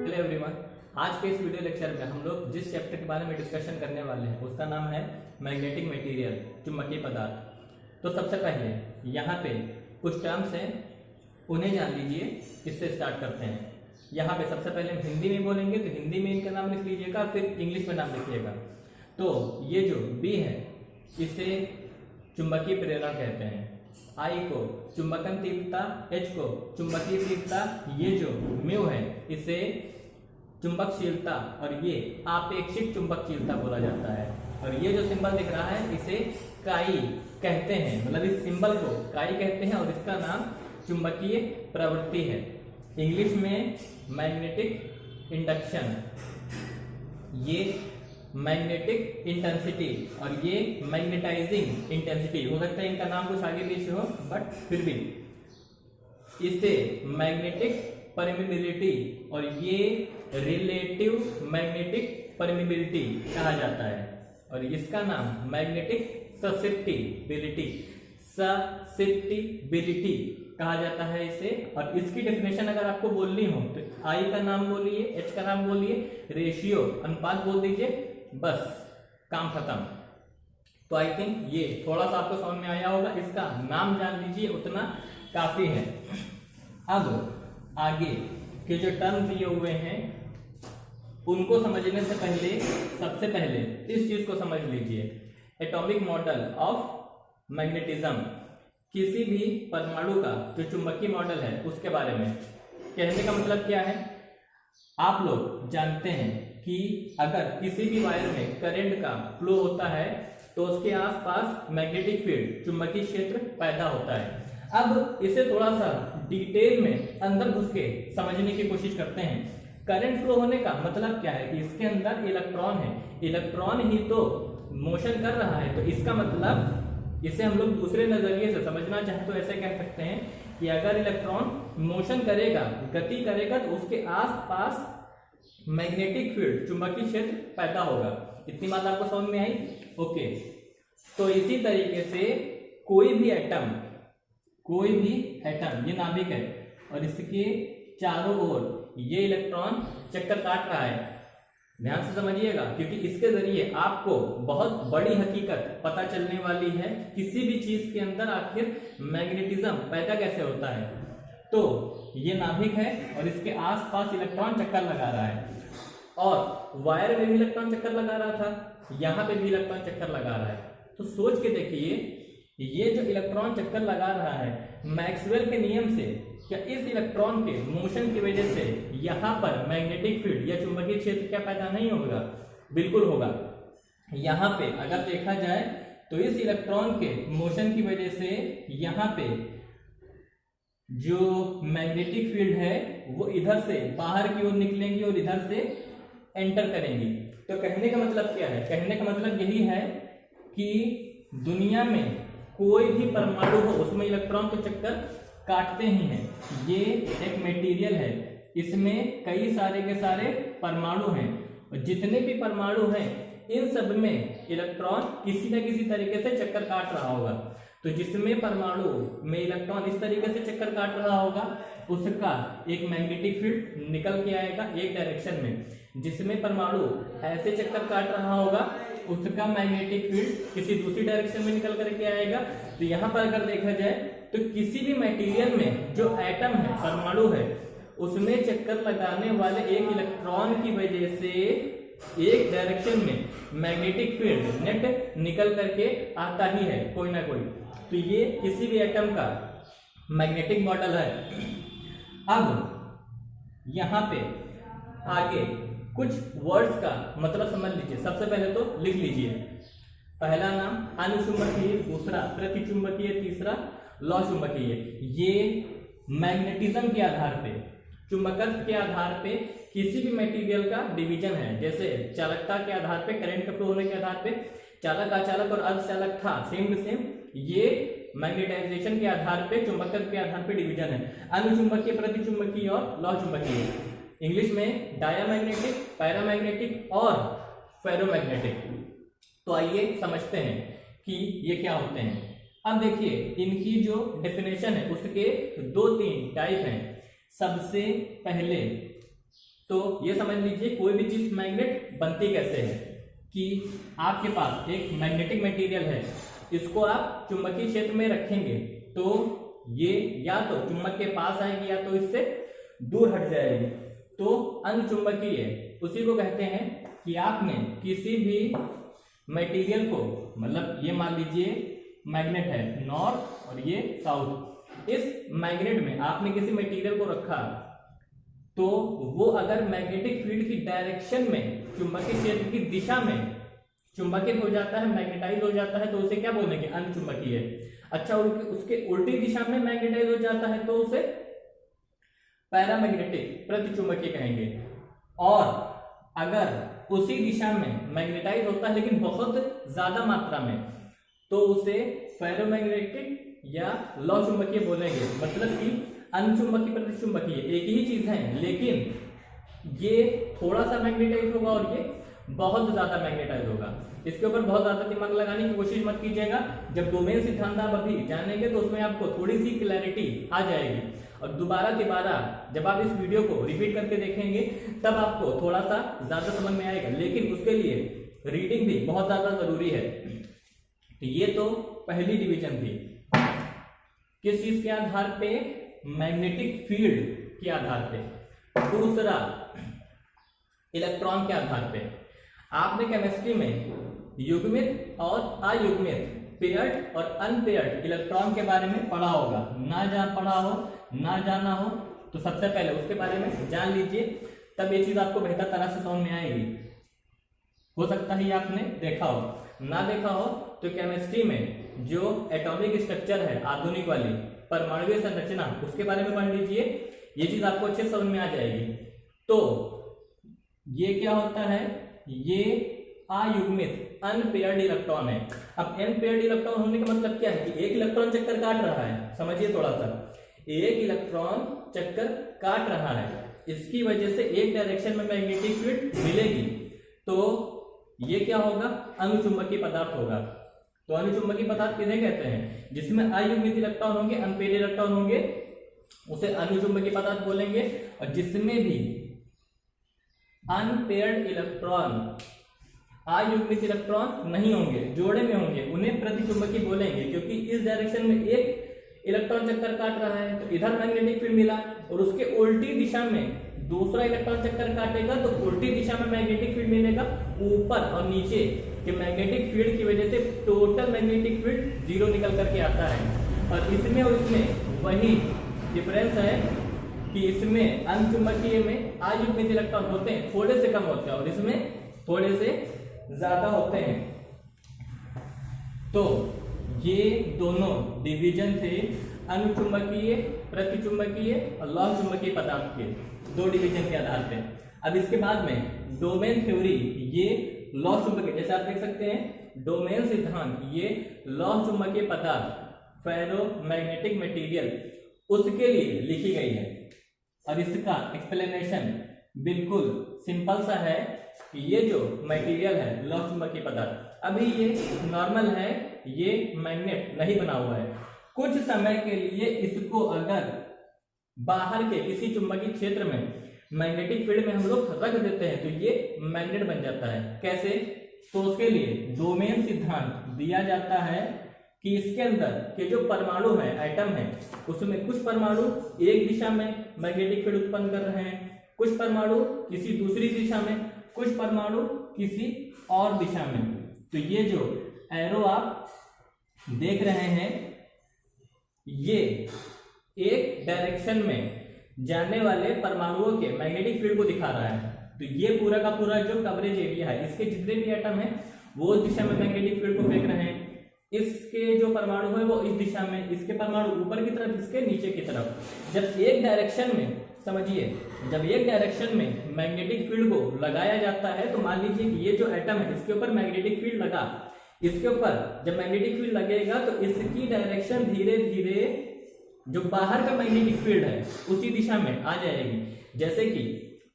Hello everyone. आज के इस वीडियो लेक्चर में हम लोग जिस चैप्टर के बारे में डिस्कशन करने वाले हैं उसका नाम है मैग्नेटिक मटेरियल, चुंबकीय पदार्थ। तो सबसे पहले यहाँ पे कुछ टर्म्स हैं, उन्हें जान लीजिए। इससे स्टार्ट करते हैं। यहाँ पे सबसे पहले हम हिंदी में बोलेंगे तो हिंदी में इनका नाम लिख लीजिएगा, फिर इंग्लिश में नाम लिखिएगा। तो ये जो बी है इसे चुंबकीय प्रेरण कहते हैं। आई को चुंबकन तीव्रता, एच को चुंबकीय तीव्रता, ये जो म्यू है इसे चुंबकशीलता और ये आपेक्षिक चुंबकशीलता बोला जाता है। और ये जो सिंबल दिख रहा है इसे काई कहते हैं, मतलब इस सिंबल को काई कहते हैं और इसका नाम चुंबकीय प्रवृत्ति है। इंग्लिश में मैग्नेटिक इंडक्शन, ये मैग्नेटिक इंटेंसिटी और ये मैग्नेटाइजिंग इंटेंसिटी। हो सकता है इनका नाम कुछ आगे पीछे हो, बट फिर भी इसे मैग्नेटिक परमिबिलिटी और ये रिलेटिव मैग्नेटिक परमिबिलिटी कहा जाता है। और इसका नाम मैग्नेटिक ससेप्टिबिलिटी कहा जाता है इसे। और इसकी डेफिनेशन अगर आपको बोलनी हो तो आई का नाम बोलिए, एच का नाम बोलिए, रेशियो अनुपात बोल दीजिए, बस काम खत्म। तो आई थिंक ये थोड़ा सा आपको समझ में आया होगा। इसका नाम जान लीजिए, उतना काफी है। अब आगे के जो टर्म दिए हुए हैं उनको समझने से पहले सबसे पहले इस चीज को समझ लीजिए। एटॉमिक मॉडल ऑफ मैग्नेटिज्म, किसी भी परमाणु का जो चुंबकीय मॉडल है उसके बारे में कहने का मतलब क्या है। आप लोग जानते हैं कि अगर किसी भी वायर में करंट का फ्लो होता है तो उसके आसपास मैग्नेटिक फील्ड, चुंबकीय क्षेत्र पैदा होता है। अब इसे थोड़ा सा डिटेल में अंदर घुस के समझने की कोशिश करते हैं। करंट फ्लो होने का मतलब क्या है कि इसके अंदर इलेक्ट्रॉन है, इलेक्ट्रॉन ही तो मोशन कर रहा है। तो इसका मतलब इसे हम लोग दूसरे नजरिए से समझना चाहें तो ऐसे कह सकते हैं कि अगर इलेक्ट्रॉन मोशन करेगा, गति करेगा, तो उसके आसपास मैग्नेटिक फील्ड, चुंबकीय क्षेत्र पैदा होगा। इतनी बात आपको समझ में आई? ओके। तो इसी तरीके से कोई भी एटम, ये नाभिक है और इसके चारों ओर ये इलेक्ट्रॉन चक्कर काट रहा है। ध्यान से समझिएगा, क्योंकि इसके जरिए आपको बहुत बड़ी हकीकत पता चलने वाली है, किसी भी चीज के अंदर आखिर मैग्नेटिज्म पैदा कैसे होता है। तो ये नाभिक है और इसके आसपास इलेक्ट्रॉन चक्कर लगा रहा है, और वायर में भी इलेक्ट्रॉन चक्कर लगा रहा था, यहाँ पे भी इलेक्ट्रॉन चक्कर लगा रहा है। तो सोच के देखिए, ये जो इलेक्ट्रॉन चक्कर लगा रहा है, मैक्सवेल के नियम से क्या इस इलेक्ट्रॉन के मोशन की वजह से यहाँ पर मैग्नेटिक फील्ड या चुंबकीय क्षेत्र क्या पैदा नहीं होगा? बिल्कुल होगा। यहाँ पे अगर देखा जाए तो इस इलेक्ट्रॉन के मोशन की वजह से यहाँ पे जो मैग्नेटिक फील्ड है वो इधर से बाहर की ओर निकलेंगी और इधर से एंटर करेंगी। तो कहने का मतलब क्या है? कहने का मतलब यही है कि दुनिया में कोई भी परमाणु हो उसमें इलेक्ट्रॉन तो चक्कर काटते ही हैं। ये एक मटेरियल है, इसमें कई सारे के सारे परमाणु हैं, और जितने भी परमाणु हैं इन सब में इलेक्ट्रॉन किसी न किसी तरीके से चक्कर काट रहा होगा। तो जिसमें परमाणु में इलेक्ट्रॉन इस तरीके से चक्कर काट रहा होगा उसका एक मैग्नेटिक फील्ड निकल के आएगा एक डायरेक्शन में। जिसमें परमाणु ऐसे चक्कर काट रहा होगा उसका मैग्नेटिक फील्ड किसी दूसरी डायरेक्शन में निकल करके आएगा। तो यहाँ पर अगर देखा जाए तो किसी भी मटेरियल में जो एटम है, परमाणु है, उसमें चक्कर लगाने वाले एक इलेक्ट्रॉन की वजह से एक डायरेक्शन में मैग्नेटिक फील्ड नेट निकल करके आता ही है कोई ना कोई। तो ये किसी भी एटम का मैग्नेटिक मॉडल है। अब यहाँ पे आगे कुछ वर्ड्स का मतलब समझ लीजिए। सबसे पहले तो लिख लीजिए। पहला नाम अनुचुंबकीय, दूसरा प्रतिचुंबकीय, तीसरा लौ चुंबकीय। ये मैग्नेटिज्म के आधार पे, चुंबकत्व के आधार पे किसी भी मटेरियल का डिवीजन है। जैसे चालकता के आधार पे, करंट का फ्लो होने के आधार पे चालक, अचालक और अर्धचालक था, सेम टू सेम। ये मैग्नेटाइजेशन के आधार पे, चुंबकत्व के आधार पे डिवीजन है। अनुचुंबकीय, प्रतिचुंबकीय और लौ चुंबकीय। इंग्लिश में डायामैग्नेटिक, पैरामैग्नेटिक और फेरोमैग्नेटिक। तो आइए समझते हैं कि ये क्या होते हैं। अब देखिए इनकी जो डेफिनेशन है उसके 2-3 टाइप हैं। सबसे पहले तो ये समझ लीजिए कोई भी चीज मैग्नेट बनती कैसे है कि आपके पास एक मैग्नेटिक मटेरियल है, इसको आप चुंबकीय क्षेत्र में रखेंगे तो ये या तो चुंबक के पास आएगी या तो इससे दूर हट जाएगी, तो अनचुंबकीय उसी को कहते हैं कि आपने किसी भी मटेरियल को, मतलब ये मान लीजिए मैग्नेट है नॉर्थ और ये साउथ, इस मैग्नेट में आपने किसी मटेरियल को रखा तो वो अगर मैग्नेटिक फील्ड की डायरेक्शन में चुंबकीय क्षेत्र की दिशा में चुंबकित हो जाता है, मैग्नेटाइज हो जाता है, तो उसे क्या बोलेंगे? अनचुंबकीय। अच्छा, उसके उल्टी दिशा में मैग्नेटाइज हो जाता है तो उसे पैरामैग्नेटिक, प्रतिचुंबकीय कहेंगे। और अगर उसी दिशा में मैग्नेटाइज होता है लेकिन बहुत ज्यादा मात्रा में, तो उसे फेरोमैग्नेटिक या लौ चुंबकीय बोलेंगे। मतलब कि अनचुंबकीय प्रतिचुंबकीय एक ही चीज है, लेकिन ये थोड़ा सा मैग्नेटाइज होगा और ये बहुत ज्यादा मैग्नेटाइज होगा। इसके ऊपर बहुत ज्यादा दिमाग लगाने की कोशिश मत कीजिएगा। जब डोमेन सिद्धांत आप अभी जानेंगे तो उसमें आपको थोड़ी सी क्लैरिटी आ जाएगी, और दोबारा जब आप इस वीडियो को रिपीट करके देखेंगे तब आपको थोड़ा सा ज्यादा समझ में आएगा, लेकिन उसके लिए रीडिंग भी बहुत ज्यादा जरूरी है। तो ये तो पहली डिवीजन थी, किस चीज के आधार पे? मैग्नेटिक फील्ड के आधार पे। दूसरा, इलेक्ट्रॉन के आधार पे। आपने केमिस्ट्री में युग्मित और अयुग्मित, पेयर्ड और अनपेयर्ड इलेक्ट्रॉन के बारे में पढ़ा होगा। ना जाना हो तो सबसे पहले उसके बारे में जान लीजिए, तब ये चीज आपको बेहतर तरह से समझ में आएगी। हो सकता है आपने देखा हो, ना देखा हो तो केमिस्ट्री में जो एटॉमिक स्ट्रक्चर है आधुनिक वाली परमाणुीय संरचना, उसके बारे में पढ़ लीजिए, ये चीज आपको अच्छे समझ में आ जाएगी। तो ये क्या होता है? ये अयुग्मित अनपेयर्ड इलेक्ट्रॉन है। अब अनपेयर्ड इलेक्ट्रॉन होने का मतलब क्या है कि एक इलेक्ट्रॉन चक्कर काट रहा है। समझिए थोड़ा सा, एक इलेक्ट्रॉन चक्कर काट रहा है, इसकी वजह से एक डायरेक्शन में मैग्नेटिक फील्ड मिलेगी, तो ये क्या होगा? अनुचुंबकीय पदार्थ होगा। तो अनुचुंबकीय पदार्थ किन्हें कहते हैं? जिसमें अयुग्मित इलेक्ट्रॉन होंगे, अनपेयर्ड इलेक्ट्रॉन होंगे, उसे अनुचुंबकीय पदार्थ बोलेंगे। और जिसमें भी अनपेयर्ड इलेक्ट्रॉन, अयुग्मित इलेक्ट्रॉन नहीं होंगे, जोड़े में होंगे, उन्हें प्रतिचुंबकीय बोलेंगे। क्योंकि इस डायरेक्शन में एक इलेक्ट्रॉन चक्कर काट रहा है तो इधर मैग्नेटिक फील्ड मिला, और उसके उल्टी दिशा में दूसरा इलेक्ट्रॉन चक्कर काटेगा तो उल्टी दिशा में मैग्नेटिक फील्ड मिलेगा। ऊपर और नीचे के मैग्नेटिक फील्ड की वजह से टोटल मैग्नेटिक फील्ड जीरो निकल करके आता है। और इसमें और इसमें वही डिफरेंस है कि इसमें अनचुंबकीय में अयुग्मित इलेक्ट्रॉन होते हैं, थोड़े से कम होते हैं, और इसमें थोड़े से ज्यादा होते हैं। तो ये दोनों डिवीजन थे अनुचुंबकीय, प्रतिचुंबकीय और लौ चुंबकीय पदार्थ के, दो डिवीजन के आधार पे। अब इसके बाद में डोमेन थ्योरी, ये लौ चुंबकीय, जैसे आप देख सकते हैं डोमेन सिद्धांत, ये लौ चुंबकीय पदार्थ फेरोमैग्नेटिक मटेरियल, उसके लिए लिखी गई है। और इसका एक्सप्लेनेशन बिल्कुल सिंपल सा है कि ये जो मटेरियल है लौ चुंबकीय पदार्थ, अभी ये नॉर्मल है, ये मैग्नेट नहीं बना हुआ है। कुछ समय के लिए इसको अगर बाहर के किसी चुंबकीय क्षेत्र में मैग्नेटिक फील्ड में हम लोग रख देते हैं तो ये मैग्नेट बन जाता है। कैसे? तो उसके लिए डोमेन सिद्धांत दिया जाता है कि इसके अंदर के जो परमाणु है, एटम है, उसमें कुछ परमाणु एक दिशा में मैग्नेटिक फील्ड उत्पन्न कर रहे हैं, कुछ परमाणु किसी दूसरी दिशा में, कुछ परमाणु किसी और दिशा में। तो ये जो एरो आप देख रहे हैं, ये एक डायरेक्शन में जाने वाले परमाणुओं के मैग्नेटिक फील्ड को दिखा रहा है। तो ये पूरा का पूरा जो कवरेज एरिया है, इसके जितने भी एटम हैं वो उस दिशा में मैग्नेटिक फील्ड को फेंक रहे हैं। इसके जो परमाणु है वो इस दिशा में, इसके परमाणु ऊपर की तरफ, इसके नीचे की तरफ। जब एक डायरेक्शन में, समझिए, जब एक डायरेक्शन में मैग्नेटिक फील्ड को लगाया जाता है, तो मान लीजिए कि ये जो एटम है इसके ऊपर मैग्नेटिक फील्ड लगा, इसके ऊपर जब मैग्नेटिक फील्ड लगेगा तो इसकी डायरेक्शन धीरे धीरे जो बाहर का मैग्नेटिक फील्ड है उसी दिशा में आ जाएगी। जैसे कि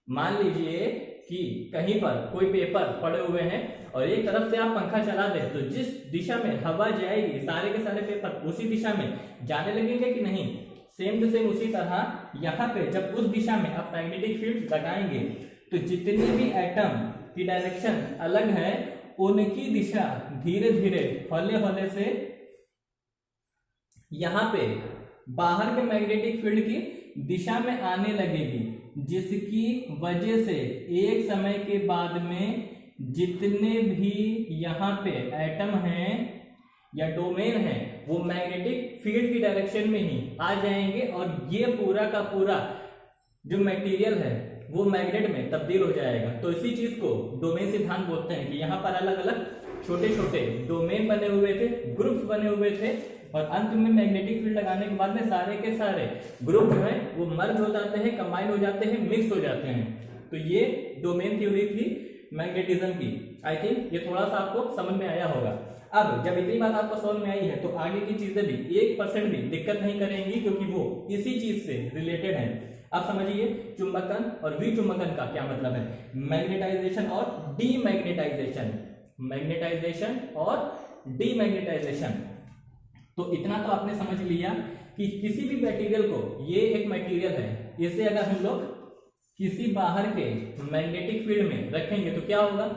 मान लीजिए कि कहीं पर कोई पेपर पड़े हुए हैं और एक तरफ से आप पंखा चला दें तो जिस दिशा में हवा जाएगी सारे के सारे पेपर उसी दिशा में जाने लगेंगे कि नहीं? सेम टू सेम उसी तरह यहाँ पे जब उस दिशा में आप मैग्नेटिक फील्ड लगाएंगे तो जितने भी एटम की डायरेक्शन अलग है उनकी दिशा धीरे धीरे हौले हौले से यहाँ पे बाहर के मैग्नेटिक फील्ड की दिशा में आने लगेगी, जिसकी वजह से एक समय के बाद में जितने भी यहाँ पे एटम हैं या डोमेन है वो मैग्नेटिक फील्ड की डायरेक्शन में ही आ जाएंगे और ये पूरा का पूरा जो मटेरियल है वो मैग्नेट में तब्दील हो जाएगा। तो इसी चीज को डोमेन सिद्धांत बोलते हैं कि यहाँ पर अलग अलग छोटे छोटे डोमेन बने हुए थे, ग्रुप्स बने हुए थे और अंत में मैग्नेटिक फील्ड लगाने के बाद में सारे के सारे ग्रुप जो है वो मर्ज हो जाते हैं, कंबाइन हो जाते हैं, मिक्स हो जाते हैं। तो ये डोमेन थ्योरी थी मैग्नेटिज्म की। आई थिंक ये थोड़ा सा आपको समझ में आया होगा। अब जब इतनी बात आपको समझ में आई है तो आगे की चीजें भी 1% भी दिक्कत नहीं करेंगी क्योंकि वो इसी चीज से रिलेटेड है। अब समझिए चुंबकन और विचुंबकन का क्या मतलब है, मैग्नेटाइजेशन और डीमैग्नेटाइजेशन, मैग्नेटाइजेशन और डीमैग्नेटाइजेशन। तो इतना तो आपने समझ लिया कि किसी भी मटेरियल को, ये एक मटेरियल है, इसे अगर हम लोग किसी बाहर के मैग्नेटिक फील्ड में रखेंगे तो क्या होगा,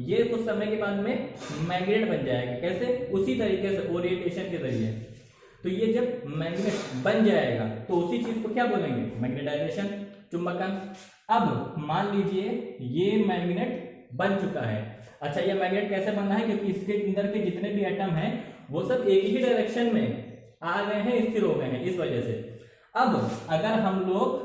ये कुछ समय के बाद में मैग्नेट बन जाएगा। कैसे? उसी तरीके से ओरिएंटेशन के जरिए। तो ये जब मैग्नेट बन जाएगा तो उसी चीज को क्या बोलेंगे, मैग्नेटाइजेशन, चुंबकन। अब मान लीजिए ये मैग्नेट बन चुका है। अच्छा, ये मैग्नेट कैसे बना है, क्योंकि इसके अंदर के जितने भी एटम हैं वो सब एक ही डायरेक्शन में आ गए हैं, स्थिर हो गए हैं, इस वजह से। अब अगर हम लोग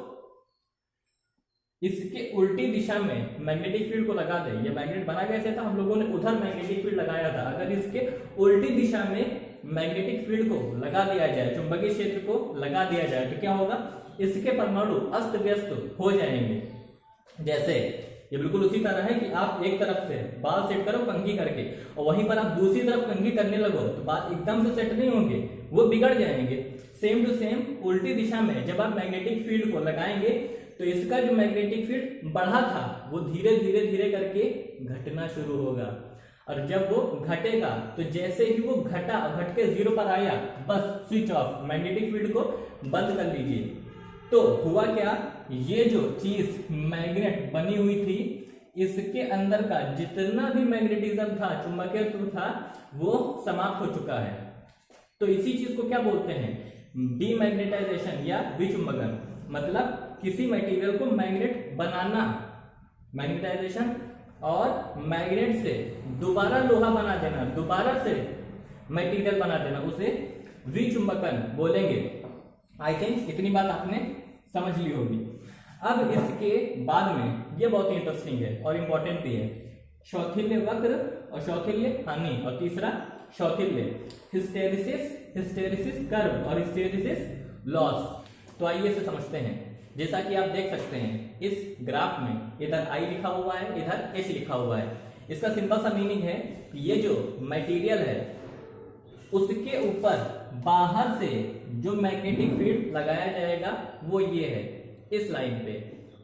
इसके उल्टी दिशा में मैग्नेटिक फील्ड को लगा दें, ये मैग्नेट बना कैसे था, हम लोगों ने उधर मैग्नेटिक फील्ड लगाया था। अगर इसके उल्टी दिशा में मैग्नेटिक फील्ड को लगा दिया जाए, चुंबकीय क्षेत्र को लगा दिया जाए, तो क्या होगा, इसके परमाणु अस्त व्यस्त हो जाएंगे। जैसे ये बिल्कुल उसी तरह है कि आप एक तरफ से बाल सेट करो कंघी करके और वहीं पर आप दूसरी तरफ कंघी करने लगो तो बाल एकदम से सेट नहीं होंगे, वो बिगड़ जाएंगे। सेम टू सेम उल्टी दिशा में जब आप मैग्नेटिक फील्ड को लगाएंगे तो इसका जो मैग्नेटिक फील्ड बढ़ा था वो धीरे धीरे धीरे करके घटना शुरू होगा। और जब वो घटेगा तो जैसे ही वो घटा, घट के 0 पर आया, बस स्विच ऑफ, मैग्नेटिक फील्ड को बंद कर लीजिए। तो हुआ क्या, ये जो चीज मैग्नेट बनी हुई थी इसके अंदर का जितना भी मैग्नेटिज्म था, चुंबकत्व था, वो समाप्त हो चुका है। तो इसी चीज को क्या बोलते हैं, डीमैग्नेटाइजेशन या विचुंबकन। मतलब किसी मटेरियल को मैग्नेट बनाना, मैग्नेटाइजेशन, और मैग्नेट से दोबारा लोहा बना देना, दोबारा से मटेरियल बना देना, उसे विचुंबकन बोलेंगे। आई थिंक इतनी बात आपने समझ ली होगी। अब इसके बाद में ये बहुत ही इंटरेस्टिंग है और इंपॉर्टेंट भी है, शौथिल्य वक्र और शौथिल्य हानि, और तीसरा शौथिल्य, हिस्टेरिसिस, हिस्टेरिसिस कर्व और हिस्टेरिसिस लॉस। तो आइए इसे समझते हैं। जैसा कि आप देख सकते हैं इस ग्राफ में इधर I लिखा हुआ है, इधर H लिखा हुआ है। इसका सिंपल सा मीनिंग है कि ये जो मटेरियल है उसके ऊपर बाहर से जो मैग्नेटिक फील्ड लगाया जाएगा वो ये है, इस लाइन पे,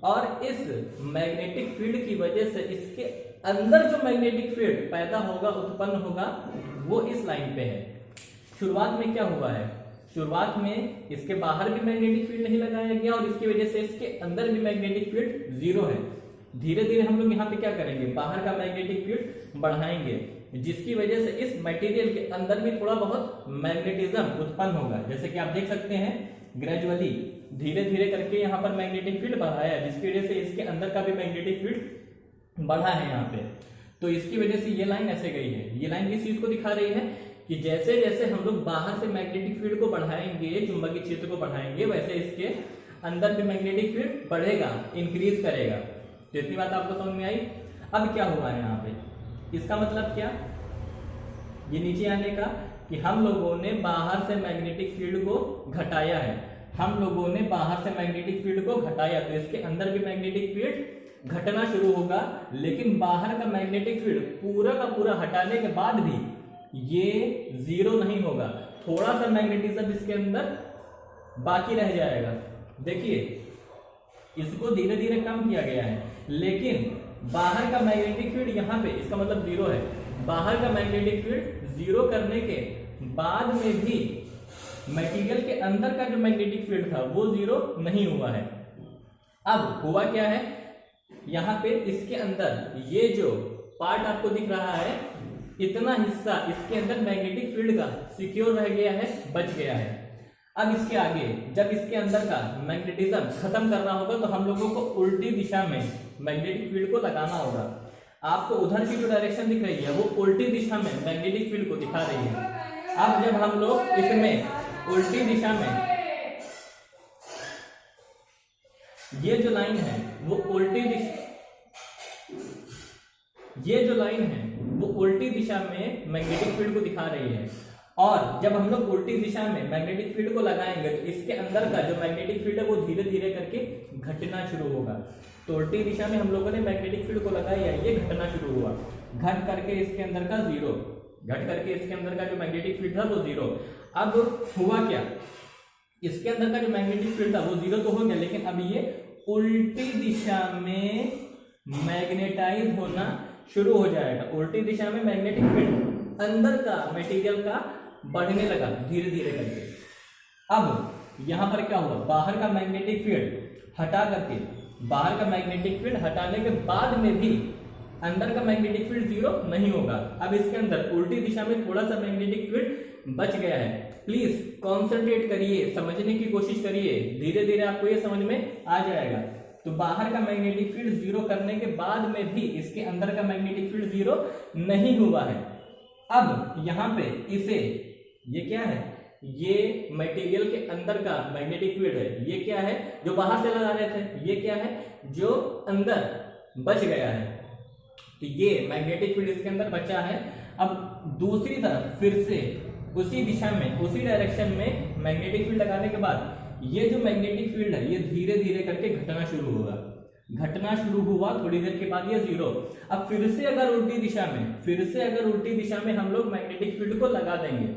और इस मैग्नेटिक फील्ड की वजह से इसके अंदर जो मैग्नेटिक फील्ड पैदा होगा, उत्पन्न होगा, वो इस लाइन पे है। शुरुआत में क्या हुआ है, शुरुआत में इसके बाहर भी मैग्नेटिक फील्ड नहीं लगाया गया और इसकी वजह से इसके अंदर भी मैग्नेटिक फील्ड 0 है। धीरे धीरे हम लोग यहाँ पे क्या करेंगे, बाहर का मैग्नेटिक फील्ड बढ़ाएंगे, जिसकी वजह से इस मटेरियल के अंदर भी थोड़ा बहुत मैग्नेटिज्म उत्पन्न होगा। जैसे कि आप देख सकते हैं ग्रेजुअली धीरे धीरे करके यहाँ पर मैग्नेटिक फील्ड बढ़ाया है, जिसकी वजह से इसके अंदर का भी मैग्नेटिक फील्ड बढ़ा है यहाँ पे। तो इसकी वजह से ये लाइन ऐसे गई है। ये लाइन किस चीज को दिखा रही है कि जैसे जैसे हम लोग बाहर से मैग्नेटिक फील्ड को बढ़ाएंगे, चुंबकीय क्षेत्र को बढ़ाएंगे, वैसे इसके अंदर भी मैग्नेटिक फील्ड बढ़ेगा, इंक्रीज करेगा। तो इतनी बात आपको समझ में आई। अब क्या हुआ है यहाँ पे, इसका मतलब क्या, ये नीचे आने का कि हम लोगों ने बाहर से मैग्नेटिक फील्ड को घटाया है, हम लोगों ने बाहर से मैग्नेटिक फील्ड को घटाया, तो इसके अंदर भी मैग्नेटिक फील्ड घटना शुरू होगा। लेकिन बाहर का मैग्नेटिक फील्ड पूरा का पूरा हटाने के बाद भी ये 0 नहीं होगा, थोड़ा सा मैग्नेटिज्म इसके अंदर बाकी रह जाएगा। देखिए इसको धीरे धीरे कम किया गया है, लेकिन बाहर का मैग्नेटिक फील्ड यहाँ पे, इसका मतलब 0 है, बाहर का मैग्नेटिक फील्ड 0 करने के बाद में भी मटेरियल के अंदर का जो मैग्नेटिक फील्ड था वो जीरो नहीं हुआ है। अब हुआ क्या है, यहाँ पे इसके अंदर ये जो पार्ट आपको दिख रहा है, इतना हिस्सा इसके अंदर मैग्नेटिक फील्ड का सिक्योर रह गया है, बच गया है। अब इसके आगे जब इसके अंदर का मैग्नेटिज्म खत्म करना होगा तो हम लोगों को उल्टी दिशा में मैग्नेटिक फील्ड को लगाना होगा। आपको उधर की जो डायरेक्शन दिख रही है वो उल्टी दिशा में मैग्नेटिक फील्ड को दिखा रही है। अब जब हम लोग इसमें उल्टी दिशा में, ये जो लाइन है वो उल्टी दिशा, ये जो लाइन है वो उल्टी दिशा में मैग्नेटिक फील्ड को दिखा रही है। और जब हम लोग उल्टी दिशा में मैग्नेटिक फील्ड को लगाएंगे तो इसके अंदर का जो मैग्नेटिक फील्ड है वो धीरे धीरे करके घटना शुरू होगा। तो उल्टी दिशा में हम लोगों ने मैग्नेटिक फील्ड को लगाया, ये घटना शुरू हुआ, घट करके इसके अंदर का जीरो, घट करके इसके अंदर का जो मैग्नेटिक फील्ड था वो जीरो। अब हुआ क्या, इसके अंदर का जो मैग्नेटिक फील्ड था वो जीरो तो हो गया, लेकिन अब ये उल्टी दिशा में मैग्नेटाइज होना शुरू हो जाएगा। उल्टी दिशा में मैग्नेटिक फील्ड अंदर का मटेरियल का बढ़ने लगा धीरे धीरे करके। अब यहां पर क्या हुआ, बाहर का मैग्नेटिक फील्ड हटा करके, बाहर का मैग्नेटिक फील्ड हटाने के बाद में भी अंदर का मैग्नेटिक फील्ड जीरो नहीं होगा। अब इसके अंदर उल्टी दिशा में थोड़ा सा मैग्नेटिक फील्ड बच गया है। प्लीज कॉन्सेंट्रेट करिए, समझने की कोशिश करिए, धीरे धीरे आपको ये समझ में आ जाएगा। तो बाहर का मैग्नेटिक फील्ड जीरो करने के बाद में भी इसके अंदर का मैग्नेटिक फील्ड जीरो नहीं हुआ है। अब यहाँ पे इसे, ये क्या है, ये मटेरियल के अंदर का मैग्नेटिक फील्ड है, ये क्या है जो बाहर से लगा रहे थे, ये क्या है जो अंदर बच गया है। तो ये मैग्नेटिक फील्ड इसके अंदर बचा है। अब दूसरी तरफ फिर से उसी दिशा में, उसी डायरेक्शन में मैग्नेटिक फील्ड लगाने के बाद ये जो मैग्नेटिक फील्ड है ये धीरे धीरे करके घटना शुरू होगा, घटना शुरू हुआ, थोड़ी देर के बाद ये जीरो। अब फिर से अगर उल्टी दिशा में, फिर से अगर उल्टी दिशा में हम लोग मैग्नेटिक फील्ड को लगा देंगे,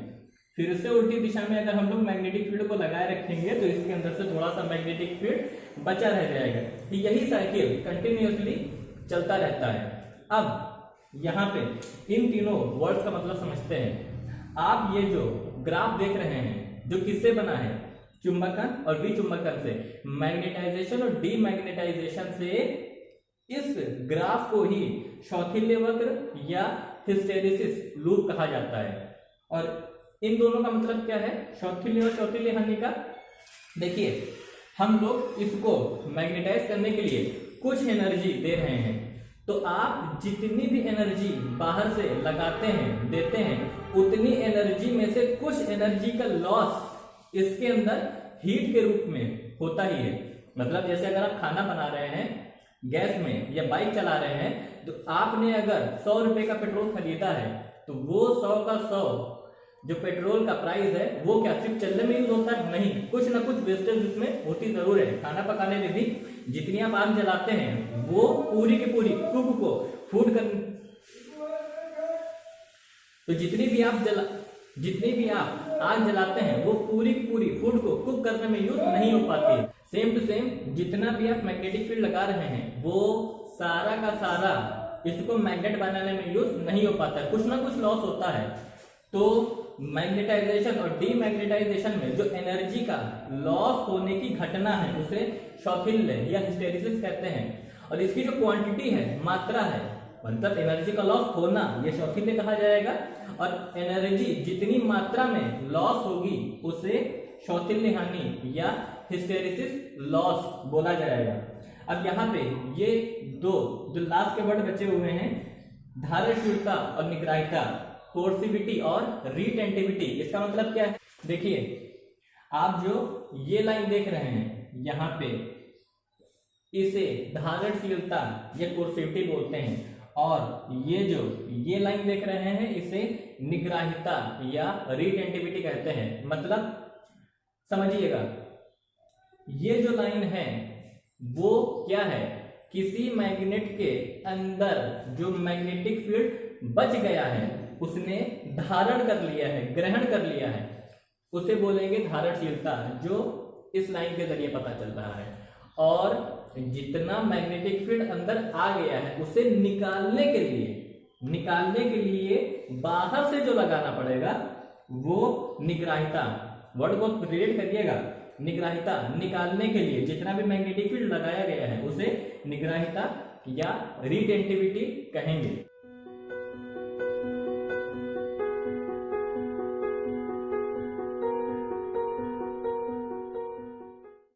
फिर से उल्टी दिशा में अगर हम लोग मैग्नेटिक फील्ड को लगाए रखेंगे तो इसके अंदर से थोड़ा सा मैग्नेटिक फील्ड बचा रह जाएगा। यही साइकिल कंटिन्यूअसली चलता रहता है। अब यहाँ पे इन तीनों वर्ड्स का मतलब समझते हैं। आप ये जो ग्राफ देख रहे हैं जो किससे बना है, चुंबकन और विचुंबकन से, मैग्नेटाइजेशन और डीमैग्नेटाइजेशन से। इस ग्राफ को ही शौथिल्य वक्र या हिस्टेरिसिस लूप कहा जाता है। और इन दोनों का मतलब क्या है, शौथिल्य और शौथिल्य हानि का। देखिए हम लोग इसको मैग्नेटाइज करने के लिए कुछ एनर्जी दे रहे हैं, तो आप जितनी भी एनर्जी बाहर से लगाते हैं, देते हैं, उतनी एनर्जी में से कुछ एनर्जी का लॉस इसके अंदर हीट के रूप में होता ही है। मतलब जैसे अगर आप खाना बना रहे हैं गैस में या बाइक चला रहे हैं, तो आपने अगर 100 रुपए का पेट्रोल खरीदा है तो वो 100 का 100 जो पेट्रोल का प्राइस है वो क्या सिर्फ चलने में यूज होता है? नहीं, कुछ ना कुछ वेस्टेज उसमें होती जरूर है। खाना पकाने में भी जितनी आप आग जलाते हैं वो पूरी की पूरी कुक को फूड कर, तो जितनी भी आप आग जलाते हैं वो पूरी की पूरी फूड को कुक करने में यूज नहीं हो पाती है। सेम टू सेम जितना भी आप मैग्नेटिक फील्ड लगा रहे हैं वो सारा का सारा इसको मैग्नेट बनाने में यूज नहीं हो पाता है, कुछ ना कुछ लॉस होता है। तो मैग्नेटाइजेशन और डीमैग्नेटाइजेशन में जो एनर्जी का लॉस होने की घटना है उसे शौथिल्य या हिस्टेरिसिस कहते हैं। और इसकी जो क्वांटिटी है, मात्रा है, मतलब एनर्जी का लॉस होना, यह शौथिल्य कहा जाएगा। और एनर्जी जितनी मात्रा में लॉस होगी उसे शौथिल्य हानि या हिस्टेरिसिस लॉस बोला जाएगा। अब यहाँ पे ये दो जो लास्ट के वर्ड बचे हुए हैं, धारशीलता और निग्राहिता, कोर्सिविटी और रिटेंटिविटी, इसका मतलब क्या है? देखिए आप जो ये लाइन देख रहे हैं यहाँ पे, इसे धारणशीलता या कोर्सिविटी बोलते हैं। और ये लाइन देख रहे हैं इसे निग्राहिता या रिटेंटिविटी कहते हैं। मतलब समझिएगा, ये जो लाइन है वो क्या है, किसी मैग्नेट के अंदर जो मैग्नेटिक फील्ड बच गया है उसने धारण कर लिया है, ग्रहण कर लिया है, उसे बोलेंगे धारणशीलता, जो इस लाइन के जरिए पता चल रहा है। और जितना मैग्नेटिक फील्ड अंदर आ गया है उसे निकालने के लिए बाहर से जो लगाना पड़ेगा वो निग्राहिता वर्ड को रिलेट करिएगा। निग्राहिता, निकालने के लिए जितना भी मैग्नेटिक फील्ड लगाया गया है उसे निग्राहिता या रिटेंटिविटी कहेंगे।